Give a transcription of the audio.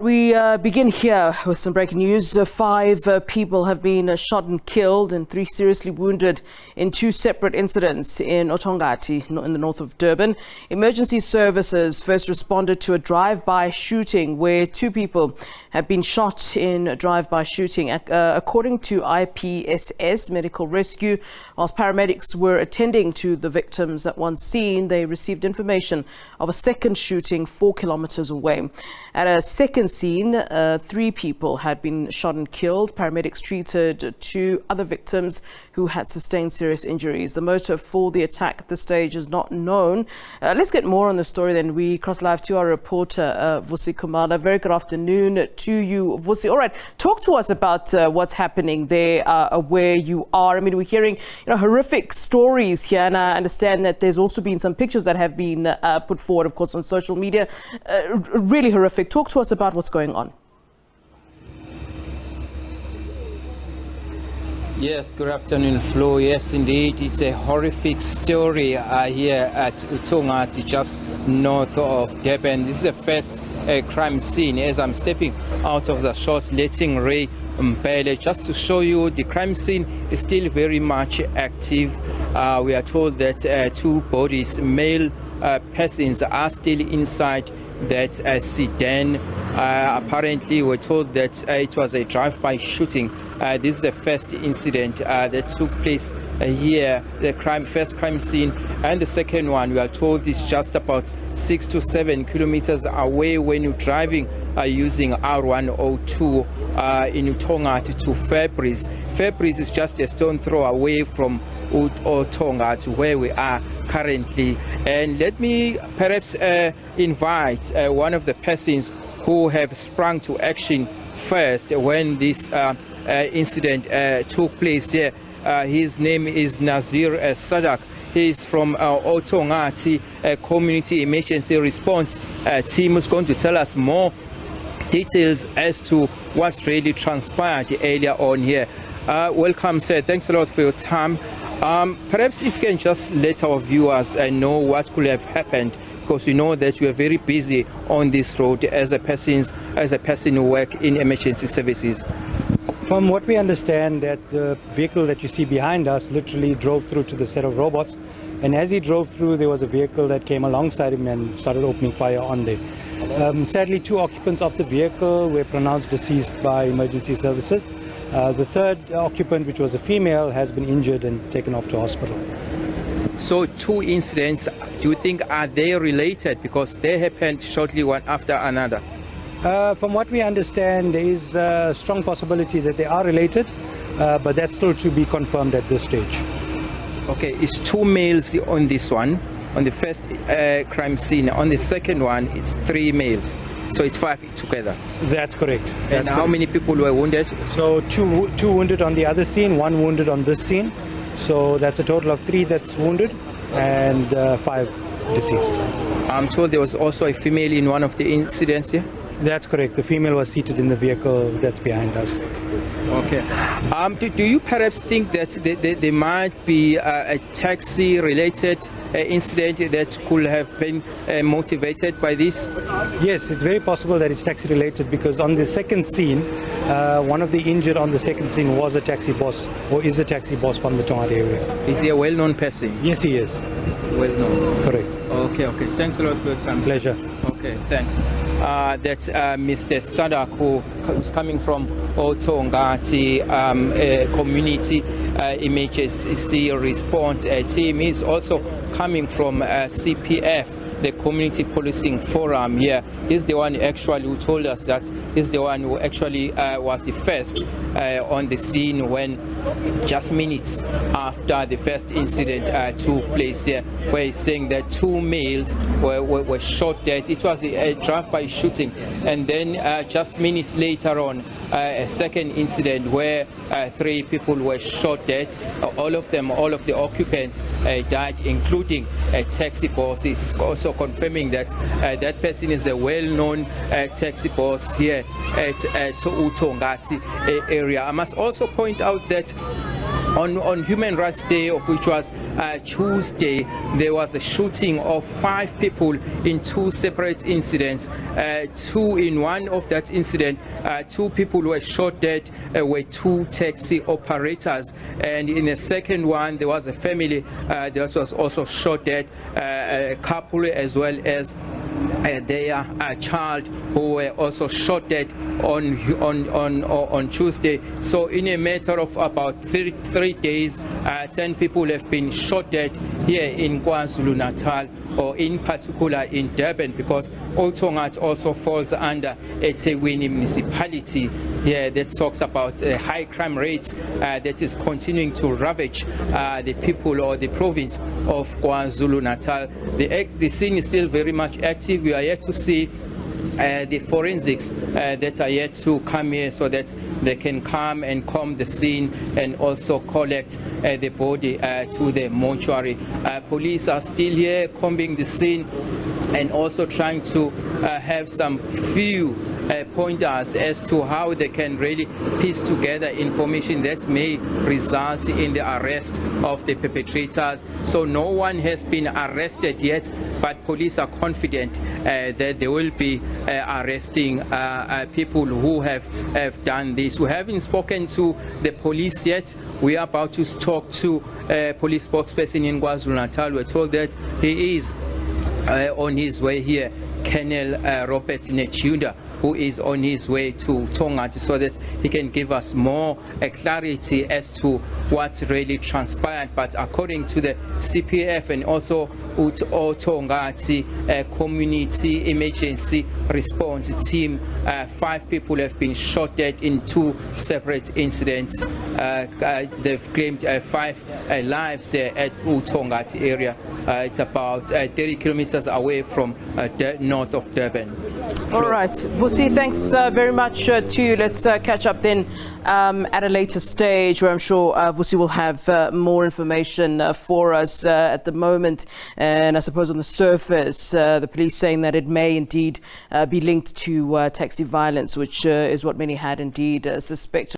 We begin here with some breaking news. Five people have been shot and killed and 3 seriously wounded in 2 separate incidents in oThongathi in the north of Durban. Emergency services first responded to a drive-by shooting where 2 people have been shot in a drive-by shooting. According to IPSS Medical Rescue, whilst paramedics were attending to the victims at one scene, they received information of a second shooting 4 kilometres away. At a second scene, 3 people had been shot and killed. Paramedics treated 2 other victims who had sustained serious injuries. The motive for the attack at this stage is not known. Let's get more on the story then. We cross live to our reporter, Vusi Khumalo. Very good afternoon to you, Vusi. All right, talk to us about what's happening there, where you are. I mean, we're hearing horrific stories here, and I understand that there's also been some pictures that have been put forward, of course, on social media. Really horrific. Talk to us about what's going on. Yes, good afternoon, Flo. Yes, indeed, it's a horrific story here at oThongathi, just north of Durban. This is the first crime scene as I'm stepping out of the shot, letting Ray Mbele, just to show you the crime scene is still very much active. We are told that 2 bodies, male persons, are still inside that sedan. Apparently, we're told that it was a drive-by shooting. This is the first incident that took place here, the first crime scene, and the second one, we are told, is just about 6 to 7 kilometers away when you're driving using R102 in oThongathi to Fabrice. Fabrice is just a stone throw away from oThongathi, where we are currently. And let me perhaps invite one of the persons who have sprung to action first when this incident took place here. His name is Nazir Sadak. He is from oThongathi Community Emergency Response Team, who's going to tell us more details as to what's really transpired earlier on here. Welcome, sir. Thanks a lot for your time. Perhaps if you can just let our viewers know what could have happened, because we know that you are very busy on this road as a person who works in emergency services. From what we understand, that the vehicle that you see behind us literally drove through to the set of robots, and as he drove through, there was a vehicle that came alongside him and started opening fire on them. Sadly, 2 occupants of the vehicle were pronounced deceased by emergency services. The third occupant, which was a female, has been injured and taken off to hospital. So 2 incidents, do you think, are they related, because they happened shortly one after another? From what we understand, there is a strong possibility that they are related, but that's still to be confirmed at this stage. Okay, it's 2 males on this one, on the first crime scene. On the second one, it's 3 males. So it's 5 together. That's correct. And how many people were wounded? So two wounded on the other scene, 1 wounded on this scene. So that's a total of 3 that's wounded and 5 deceased. I'm told there was also a female in one of the incidents here? That's correct. The female was seated in the vehicle that's behind us. Okay. Do you perhaps think that there might be a taxi-related incident that could have been motivated by this? Yes, it's very possible that it's taxi-related, because on the second scene, one of the injured on the second scene was a taxi boss, or is a taxi boss from the Tonga area. Is he a well-known person? Yes, he is. Well-known. Correct. Okay. Thanks a lot for your time. Pleasure. Okay, thanks. That's Mr. Sadak, who's coming from oThongathi Community Emergency Response Team. He's also coming from CPF, the Community Policing Forum here. He's the one actually who told us that he's the one who actually was the first on the scene when just minutes after the first incident took place here, where he's saying that 2 males were shot dead. It was a drive-by shooting, and then just minutes later on, a second incident where 3 people were shot dead. All of the occupants died, including a taxi boss. He's also confirming that that person is a well-known taxi boss here at oThongathi area. I must also point out that On Human Rights Day, which was Tuesday, there was a shooting of 5 people in 2 separate incidents. In one of that incident, 2 people were shot dead, were 2 taxi operators, and in the second one there was a family that was also shot dead, a couple as well as their child who were also shot dead on Tuesday. So in a matter of about 3 days, 10 people have been shot dead here in KwaZulu-Natal, or in particular in Durban, because oThongathi also falls under eThekwini municipality here, that talks about high crime rates that is continuing to ravage the people or the province of KwaZulu-Natal. The scene is still very much active. We are yet to see the forensics that are yet to come here, so that they can come and comb the scene and also collect the body to the mortuary. Police are still here combing the scene and also trying to have some few pointers as to how they can really piece together information that may result in the arrest of the perpetrators. So no one has been arrested yet, but police are confident that they will be arresting people who have done this. We haven't spoken to the police yet. We are about to talk to a police spokesperson in KwaZulu-Natal. We're told that he is on his way here, Colonel Robert Nechunda, who is on his way to oThongathi, so that he can give us more clarity as to what really transpired. But according to the CPF and also oThongathi community emergency response team, 5 people have been shot dead in 2 separate incidents. They've claimed 5 lives at oThongathi area. It's about 30 kilometers away from north of Durban. All right, Vusi, thanks very much to you. Let's catch up then at a later stage, where I'm sure Vusi will have more information for us at the moment. And I suppose on the surface, the police saying that it may indeed be linked to taxi violence, which is what many had indeed suspected.